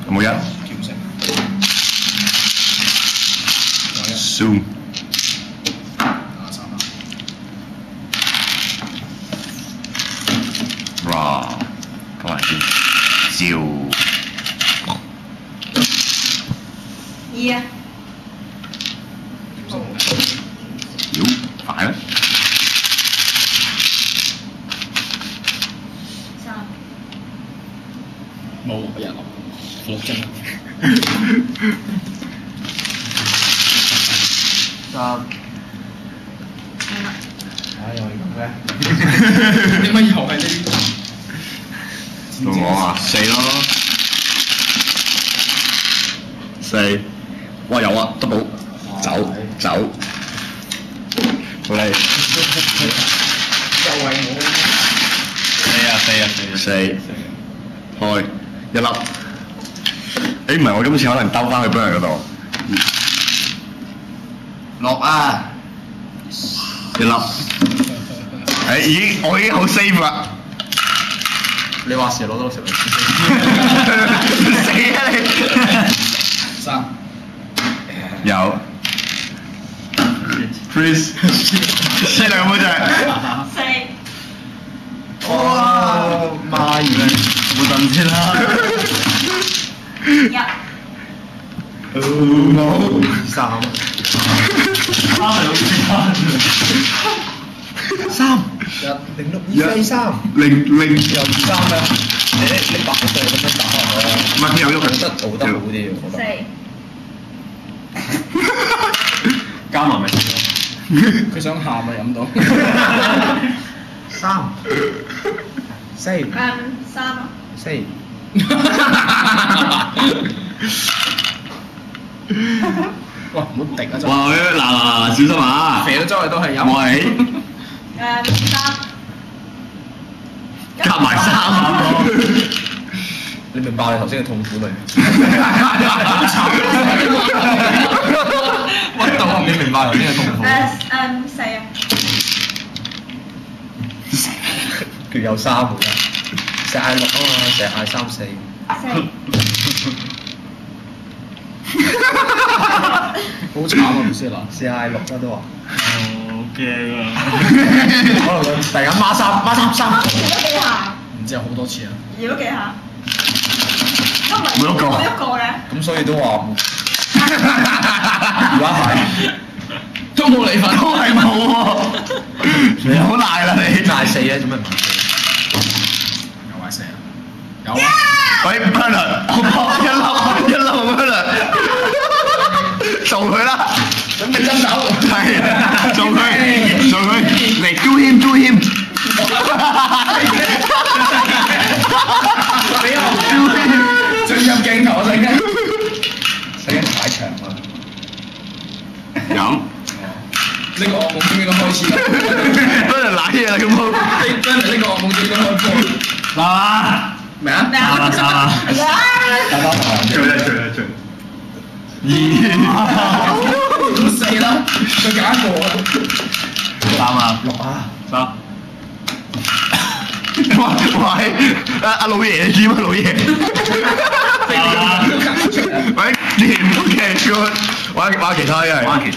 有冇一？Zoom。哇！咁埋先，照。2啊。妖，快啦！3。冇人6張。3。又係咁嘅。點解又係呢啲？到我啊，4咯，4。哇有啊，double，走，好嚟。又係我。4，開1粒。誒唔係，我今次可能兜翻去 Bernard 嗰度。6啊，1粒。我已經好 safe 啦。你話時攞到食嚟死啊你！3。有。Freeze。2兩個啫。4。哇！媽呀！冇等先啦。1。冇。3。0 6 2 4 3。0又3啊！你白咗咁樣打落去啊！唔係佢有喐嘅，得做得好啲我覺得。4。加埋咪佢想喊啊飲到。3。4。3啊。4。哇！唔好滴啊！真哇！嗱，小心啊！肥到周圍都係飲。喂。3。加埋3。你明白你頭先嘅痛苦未？屈到你明白頭先嘅痛苦？ 4啊。佢有3㗎，成日嗌6啊嘛，成日嗌3 4。4。好慘啊！唔知啦。試嗌6啦都話。好驚啊！可能佢突然間孖3。搖咗幾下？唔知有好多次啊。搖咗幾下？每一個嘅。咁所以都話，而家係都冇你份，都係冇喎。你好賴啦你。嗌4啊？做咩唔嗌4？又嗌4啊？有啊。喂 Bernard，一粒 Bernard， 做佢啦。準備伸手。係，做佢，嚟 do him。進入鏡頭啊！陣間。使緊踩場啊！飲。呢個噩夢終於都開始啦。Bernard 賴嘢啦咁好。Bernard 呢個噩夢終於都開波。嗱。咩啊？3啊。大家同追。4啦，再揀一個啦。3啊。 6啊。3。喂，阿老爺點啊老爺？喂，掂 OK good，玩其他嘅。